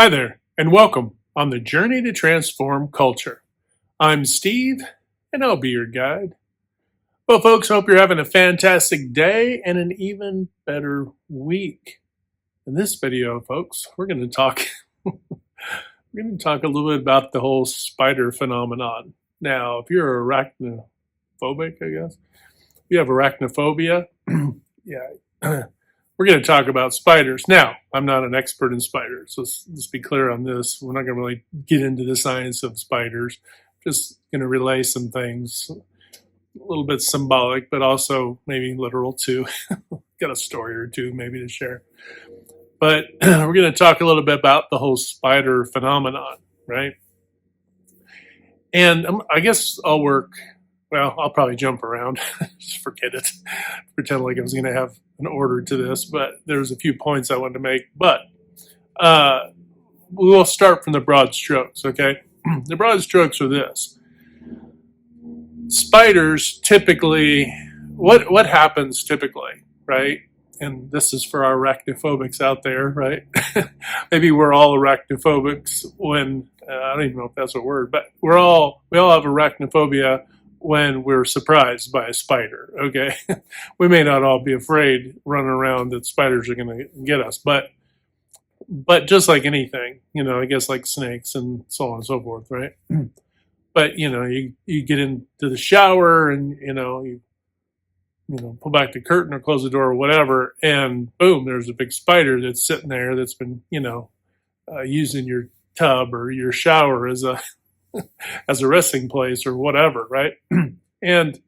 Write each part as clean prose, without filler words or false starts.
Hi there, and welcome on the journey to transform culture. I'm Steve, and I'll be your guide. Well, folks, hope you're having a fantastic day and an even better week. In this video, folks, we're going to talk a little bit about the whole spider phenomenon. Now, if you're arachnophobic, I guess, if you have arachnophobia, yeah, we're going to talk about spiders. Now, I'm not an expert in spiders, so let's be clear on this. We're not going to really get into the science of spiders. Just going to relay some things, a little bit symbolic, but also maybe literal too. Got a story or two maybe to share. But we're going to talk a little bit about the whole spider phenomenon, right? And I guess I'll probably jump around. Just forget it. Pretend like I was going to have an order to this, but there's a few points I wanted to make. But we'll start from the broad strokes, okay? The broad strokes are this. Spiders typically, what happens typically, right? And this is for our arachnophobics out there, right? Maybe we're all arachnophobics when, I don't even know if that's a word, but we all have arachnophobia when we're surprised by a spider, okay? We may not all be afraid running around that spiders are going to get us, but just like anything, I guess like snakes and so on and so forth, right? But, you get into the shower and, you pull back the curtain or close the door or whatever, and boom, there's a big spider that's sitting there that's been, using your tub or your shower as a resting place or whatever, right? and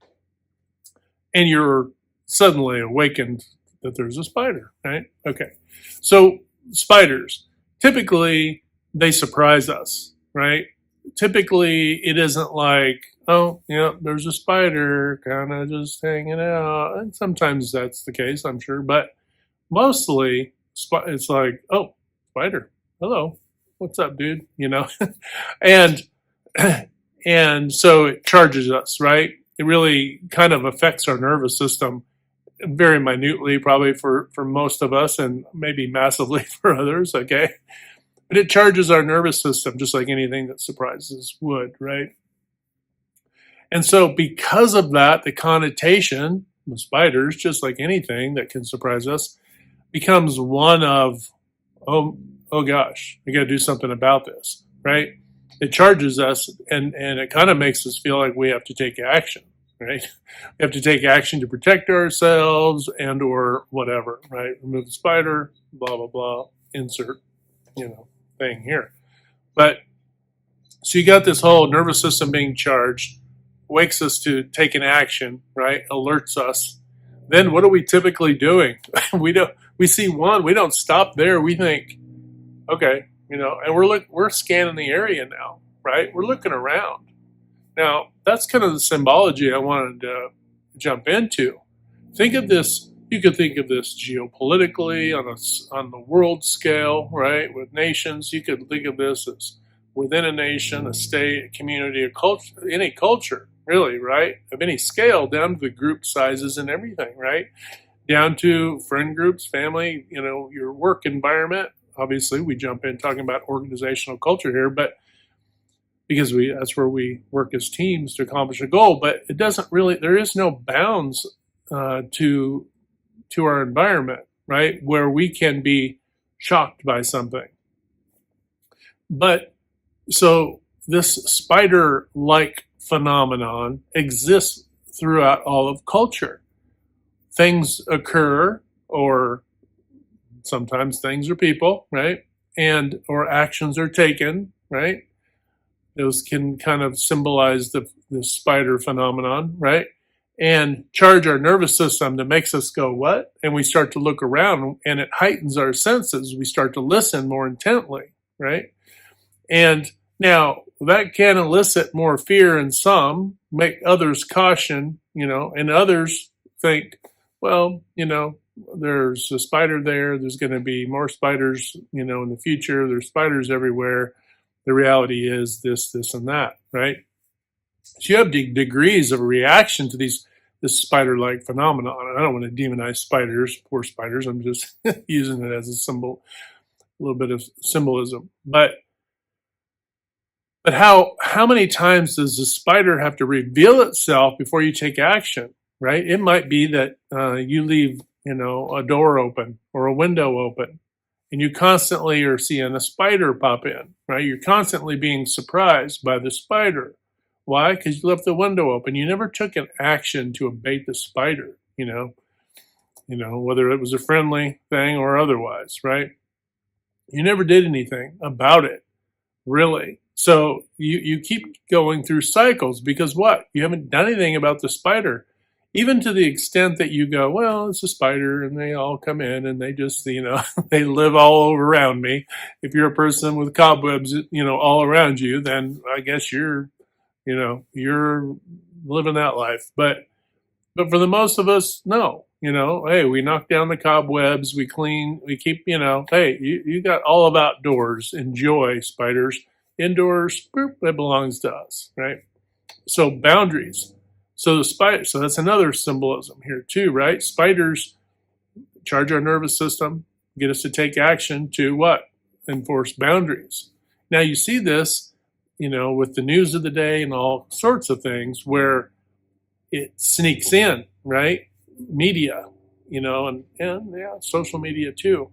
you're suddenly awakened that there's a spider, right? Okay. So spiders, typically they surprise us, right? Typically it isn't like, oh, there's a spider kind of just hanging out. And sometimes that's the case, I'm sure, but mostly it's like, oh, spider, hello, what's up, dude? And and so it charges us, right? It really kind of affects our nervous system very minutely, probably for most of us, and maybe massively for others, okay? But it charges our nervous system just like anything that surprises would, right? And so because of that, the connotation with spiders, just like anything that can surprise us, becomes one of, oh gosh, we got to do something about this, right? It charges us, and it kind of makes us feel like we have to take action, right? We have to take action to protect ourselves and or whatever, right? Remove the spider, blah, blah, blah, insert, thing here. But so you got this whole nervous system being charged, wakes us to take an action, right? Alerts us. Then what are we typically doing? We see one, we don't stop there. We think, okay, and we're scanning the area now, right? We're looking around. Now, that's kind of the symbology I wanted to jump into. Think of this, you could think of this geopolitically on the world scale, right? With nations, you could think of this as within a nation, a state, a community, a culture, any culture, really, right? Of any scale, down to the group sizes and everything, right? Down to friend groups, family, your work environment. Obviously, we jump in talking about organizational culture here, but because that's where we work as teams to accomplish a goal. But it doesn't really, there is no bounds to our environment, right? Where we can be shocked by something. But so this spider-like phenomenon exists throughout all of culture. Things occur, or sometimes things are people, right? And or actions are taken, right? Those can kind of symbolize the spider phenomenon, right? And charge our nervous system that makes us go, what? And we start to look around, and it heightens our senses. We start to listen more intently, right? And now that can elicit more fear in some, make others caution, and others think, well, there's a spider there. There's going to be more spiders, in the future. There's spiders everywhere. The reality is this, and that, right? So you have degrees of reaction to this spider-like phenomenon. I don't want to demonize spiders, poor spiders. I'm just using it as a symbol. a little bit of symbolism. But how many times does the spider have to reveal itself before you take action, right? It might be that you leave, a door open or a window open, and you constantly are seeing a spider pop in, right? You're constantly being surprised by the spider. Why? Because you left the window open. You never took an action to abate the spider, whether it was a friendly thing or otherwise, right? You never did anything about it, really. So you keep going through cycles because what? You haven't done anything about the spider. Even to the extent that you go, well, it's a spider and they all come in and they just, they live all over around me. If you're a person with cobwebs, all around you, then I guess you're living that life. But for the most of us, no. Hey, we knock down the cobwebs, we clean, we keep, hey, you got all of outdoors. Enjoy, spiders. Indoors, boop, that belongs to us, right? So boundaries. So the spider, so that's another symbolism here too, right? Spiders charge our nervous system, get us to take action to what? Enforce boundaries. Now you see this, with the news of the day and all sorts of things where it sneaks in, right? Media, and yeah, social media too,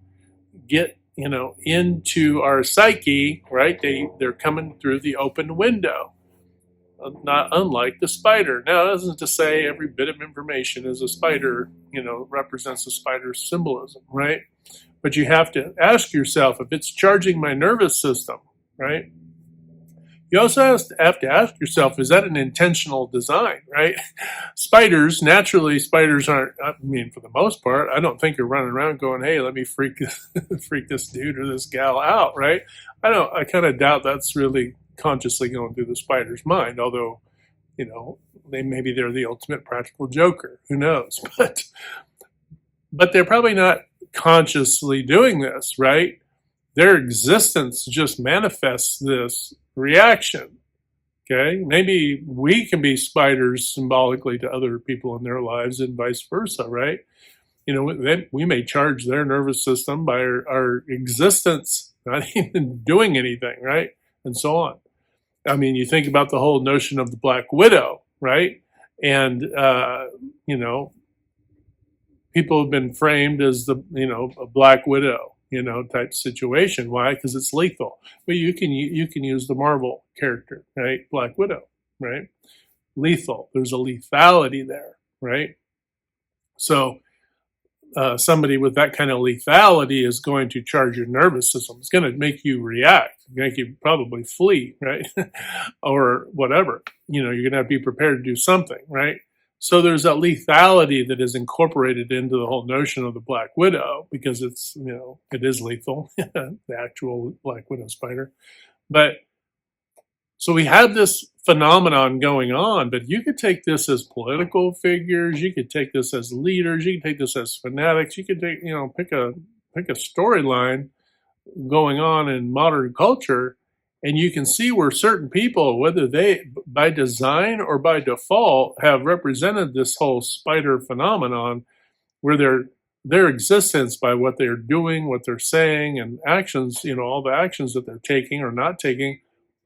get into our psyche, right? They're coming through the open window, not unlike the spider. Now, that isn't to say every bit of information is a spider, represents a spider's symbolism, right? But you have to ask yourself if it's charging my nervous system, right? You also have to ask yourself, is that an intentional design, right? Naturally, spiders aren't, for the most part, I don't think you're running around going, hey, let me freak this dude or this gal out, right? I kind of doubt that's really consciously going through the spider's mind, although, maybe they're the ultimate practical joker, who knows? But they're probably not consciously doing this, right? Their existence just manifests this reaction. Okay, maybe we can be spiders symbolically to other people in their lives and vice versa, right? We may charge their nervous system by our existence, not even doing anything, right? And so on. You think about the whole notion of the Black Widow, right? And, people have been framed as a Black Widow, type situation. Why? Because it's lethal. But you can use the Marvel character, right? Black Widow, right? Lethal. There's a lethality there, right? So somebody with that kind of lethality is going to charge your nervous system. It's going to make you react, make you probably flee, right? Or whatever. You're going to have to be prepared to do something, right? So there's a lethality that is incorporated into the whole notion of the Black Widow because it's, it is lethal, the actual Black Widow spider. But so we have this phenomenon going on, but you could take this as political figures, you could take this as leaders, you could take this as fanatics, you could take, pick a storyline going on in modern culture, and you can see where certain people, whether they by design or by default, have represented this whole spider phenomenon where their existence by what they're doing, what they're saying, and actions, all the actions that they're taking or not taking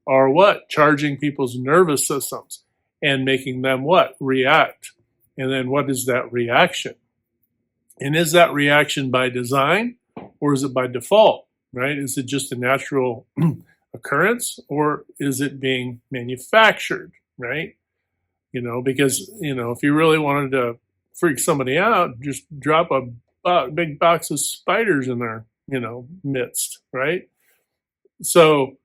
are what? Charging people's nervous systems and making them what? React. And then what is that reaction? And is that reaction by design or is it by default, right? Is it just a natural occurrence or is it being manufactured, right? Because, if you really wanted to freak somebody out, just drop a big box of spiders in their, midst, right? So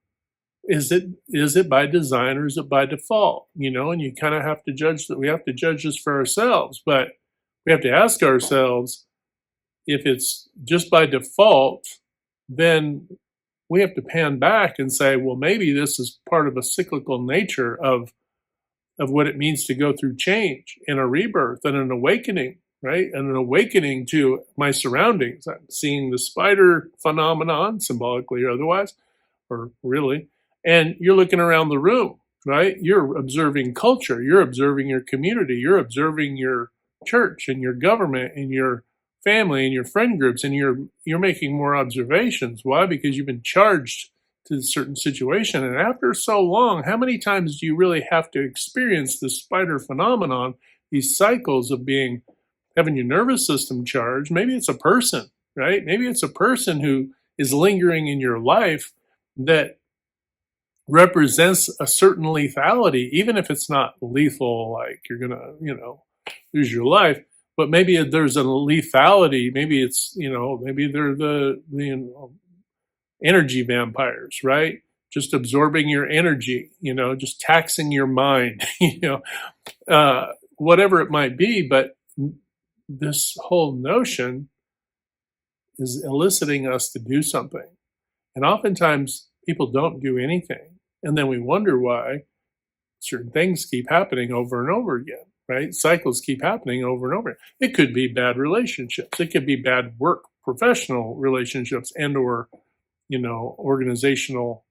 is it by design or is it by default? And you kind of have to judge that. We have to judge this for ourselves, but we have to ask ourselves if it's just by default, then we have to pan back and say, well, maybe this is part of a cyclical nature of what it means to go through change and a rebirth and an awakening, right? And an awakening to my surroundings. I'm seeing the spider phenomenon, symbolically or otherwise, or really, and you're looking around the room, right? You're observing culture, you're observing your community, you're observing your church and your government and your family and your friend groups, and you're making more observations. Why? Because you've been charged to a certain situation. And after so long, how many times do you really have to experience this spider phenomenon, these cycles of being having your nervous system charged? Maybe it's a person, right? Maybe it's a person who is lingering in your life that represents a certain lethality, even if it's not lethal, like you're gonna, lose your life. But maybe there's a lethality. Maybe it's, maybe they're the energy vampires, right? Just absorbing your energy, just taxing your mind, whatever it might be. But this whole notion is eliciting us to do something. And oftentimes people don't do anything. And then we wonder why certain things keep happening over and over again, right? Cycles keep happening over and over. It could be bad relationships. It could be bad work, professional relationships, and or, organizational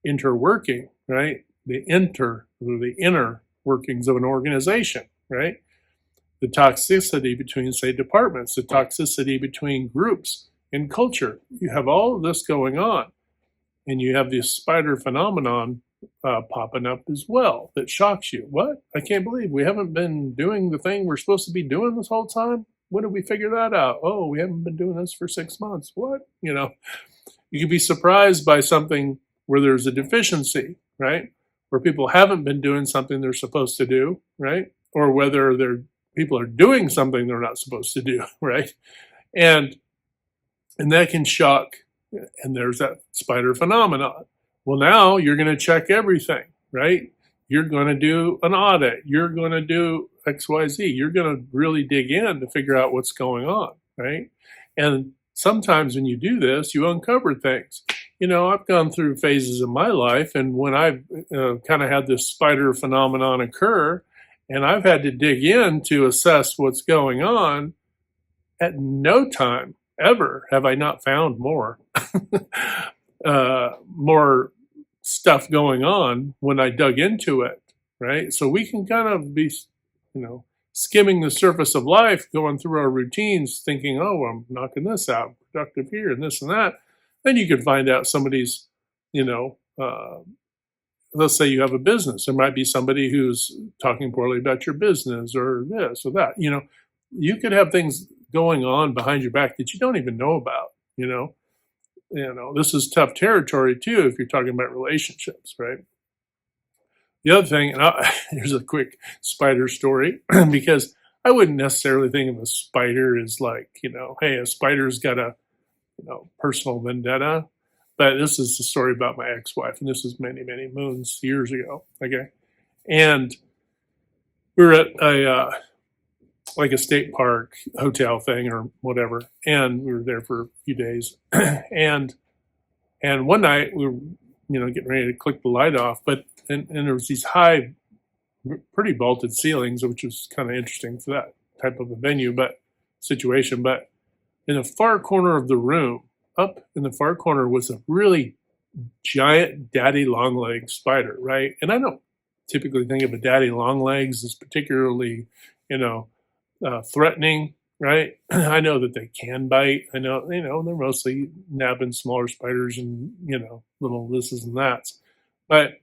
interworking, right? The inner workings of an organization, right? The toxicity between, say, departments, the toxicity between groups in culture. You have all of this going on, and you have this spider phenomenon popping up as well that shocks you. What? I can't believe we haven't been doing the thing we're supposed to be doing this whole time. When did we figure that out? Oh, we haven't been doing this for 6 months. What? You could be surprised by something where there's a deficiency, right? Where people haven't been doing something they're supposed to do, right? Or whether people are doing something they're not supposed to do, right? And that can shock. And there's that spider phenomenon. Well, now you're going to check everything, right? You're going to do an audit. You're going to do XYZ. You're going to really dig in to figure out what's going on, right? And sometimes when you do this, you uncover things. I've gone through phases in my life, and when I've kind of had this spider phenomenon occur, and I've had to dig in to assess what's going on, at no time ever have I not found more more stuff going on when I dug into it, right? So we can kind of be, skimming the surface of life, going through our routines, thinking, oh, I'm knocking this out, productive here, and this and that. Then you could find out somebody's, let's say you have a business. There might be somebody who's talking poorly about your business or this or that. You could have things going on behind your back that you don't even know about. This is tough territory too if you're talking about relationships, right? The other thing, and here's a quick spider story, because I wouldn't necessarily think of a spider as like, hey, a spider's got a, personal vendetta. But this is the story about my ex-wife, and this is many, many moons, years ago. Okay, and we were at a like a state park hotel thing or whatever, and we were there for a few days, and one night we were, getting ready to click the light off, but and there was these high, pretty vaulted ceilings, which was kind of interesting for that type of a venue, but situation. But in the far corner of the room, up in the far corner, was a really giant daddy longlegs spider, right? And I don't typically think of a daddy longlegs as particularly, threatening, right? I know that they can bite. I know, they're mostly nabbing smaller spiders and, little thises and that's. But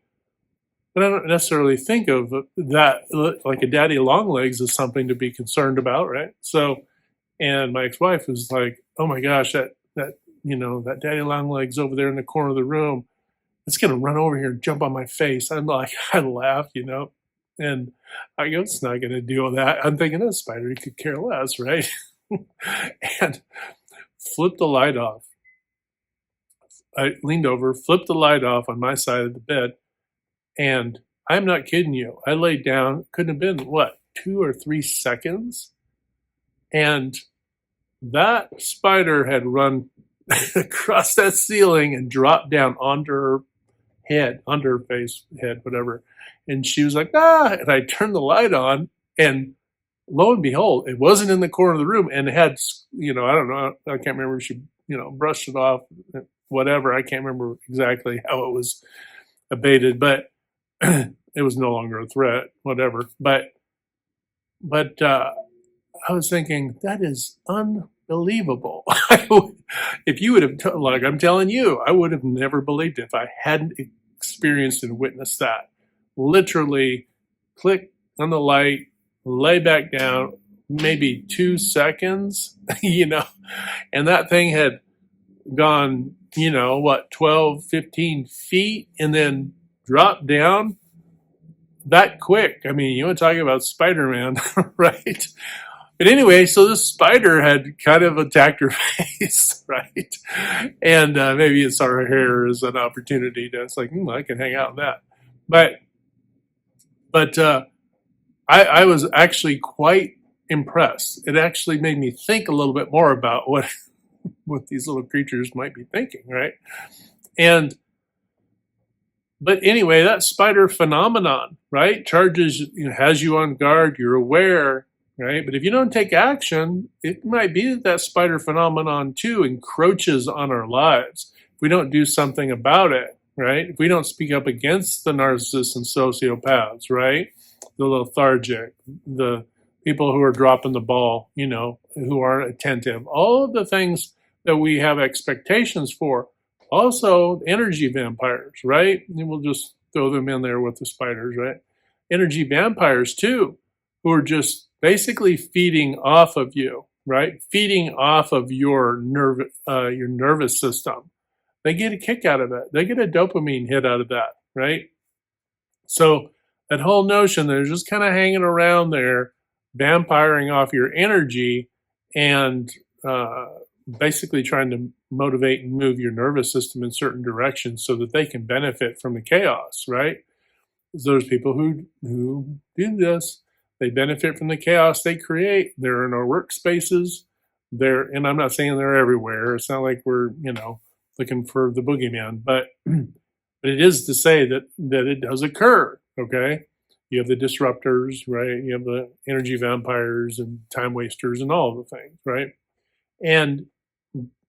I don't necessarily think of that like a daddy longlegs as something to be concerned about, right? So, and my ex-wife was like, "Oh my gosh, that that daddy longlegs over there in the corner of the room, it's gonna run over here and jump on my face." I'm like, I laughed, and I go, "It's not gonna do that." I'm thinking, "That spider, you could care less, right?" And flipped the light off. I leaned over, flipped the light off on my side of the bed, and I'm not kidding you. I laid down, couldn't have been, what, 2 or 3 seconds? And that spider had run across that ceiling and dropped down onto her head, under her face, head, whatever. And she was like, ah, and I turned the light on, and lo and behold, it wasn't in the corner of the room, and it had, I don't know, I can't remember if she, brushed it off, whatever. I can't remember exactly how it was abated, but it was no longer a threat, whatever. But I was thinking, that is unbelievable. If you would have, like I'm telling you, I would have never believed it if I hadn't experienced and witnessed that. Literally, click on the light, lay back down, maybe 2 seconds, and that thing had gone, 12, 15 feet and then dropped down that quick. I mean, you want to talk about Spider-Man, right? But anyway, so this spider had kind of attacked her face, right? And maybe it saw her hair as an opportunity to, it's like, I can hang out in that. But I was actually quite impressed. It actually made me think a little bit more about what these little creatures might be thinking, right? But anyway, that spider phenomenon, right, has you on guard, you're aware, right? But if you don't take action, it might be that spider phenomenon too encroaches on our lives. If we don't do something about it, right? If we don't speak up against the narcissists and sociopaths, right? The lethargic, the people who are dropping the ball, who aren't attentive, all of the things that we have expectations for. Also, energy vampires, right? And we'll just throw them in there with the spiders, right? Energy vampires too, who are just basically feeding off of you, right? Feeding off of your nervous system. They get a kick out of it. They get a dopamine hit out of that, right? So that whole notion they're just kind of hanging around there, vampiring off your energy and basically trying to motivate and move your nervous system in certain directions so that they can benefit from the chaos, right? Those people who do this, they benefit from the chaos they create. They're in our workspaces. And I'm not saying they're everywhere. It's not like we're, looking for the boogeyman, but it is to say that it does occur, okay? You have the disruptors, right? You have the energy vampires and time wasters and all of the things, right?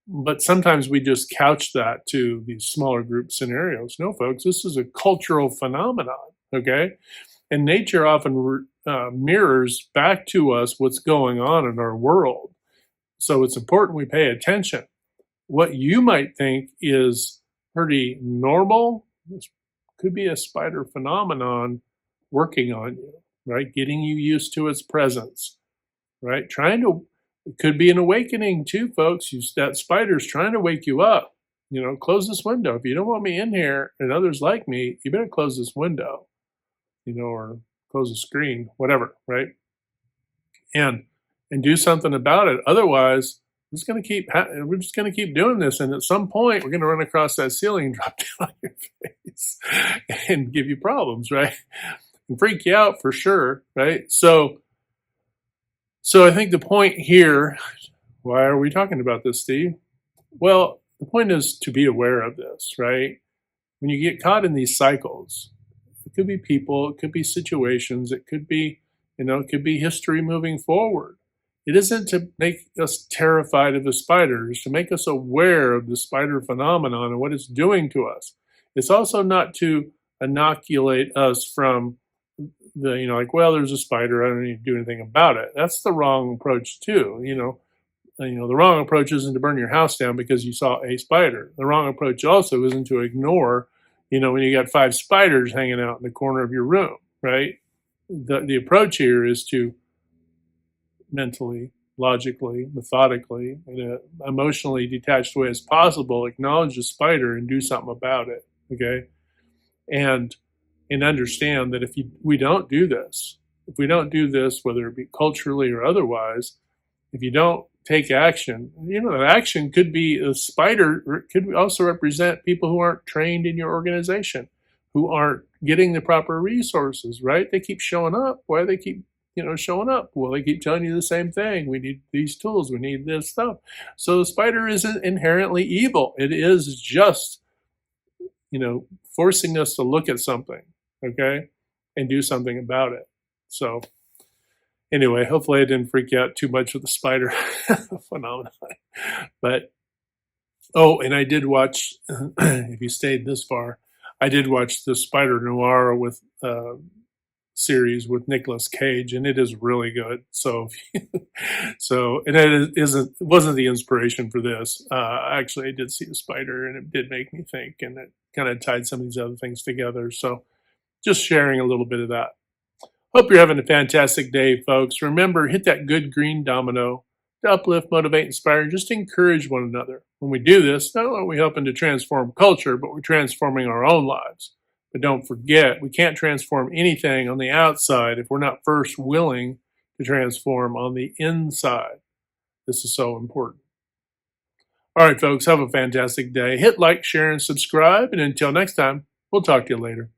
But sometimes we just couch that to these smaller group scenarios. No, folks, this is a cultural phenomenon, okay? And nature often mirrors back to us what's going on in our world. So it's important we pay attention. What you might think is pretty normal, this could be a spider phenomenon working on you, right? Getting you used to its presence, right? It could be an awakening too, folks. That spider's trying to wake you up. Close this window. If you don't want me in here and others like me, you better close this window, or close the screen, whatever, right? And do something about it. Otherwise, we're just going to keep doing this. And at some point, we're going to run across that ceiling and drop down on your face and give you problems, right? And freak you out for sure, right? So I think the point here, why are we talking about this, Steve? Well, the point is to be aware of this, right? When you get caught in these cycles, it could be people, it could be situations, it could be, it could be history moving forward. It isn't to make us terrified of the spiders, to make us aware of the spider phenomenon and what it's doing to us. It's also not to inoculate us from there's a spider, I don't need to do anything about it. That's the wrong approach too. The wrong approach isn't to burn your house down because you saw a spider. The wrong approach also isn't to ignore, when you got 5 spiders hanging out in the corner of your room, right? The approach here is to mentally, logically, methodically, in an emotionally detached way as possible, acknowledge the spider and do something about it, okay? And understand that if we don't do this, whether it be culturally or otherwise, if you don't take action, action could be a spider, could also represent people who aren't trained in your organization, who aren't getting the proper resources, right? They keep showing up. Why do they keep showing up? Well, they keep telling you the same thing. We need these tools. We need this stuff. So the spider isn't inherently evil. It is just, forcing us to look at something, okay, and do something about it. So anyway, hopefully I didn't freak you out too much with the spider phenomenon. But, and I did watch, if you stayed this far, I did watch the Spider Noir with series with Nicolas Cage, and it is really good. So, and it wasn't the inspiration for this. Actually, I did see a spider, and it did make me think, and it kind of tied some of these other things together. So, just sharing a little bit of that. Hope you're having a fantastic day, folks. Remember, hit that good green domino to uplift, motivate, inspire, and just encourage one another. When we do this, not only are we helping to transform culture, but we're transforming our own lives. But don't forget, we can't transform anything on the outside if we're not first willing to transform on the inside. This is so important. All right, folks, have a fantastic day. Hit like, share, and subscribe. And until next time, we'll talk to you later.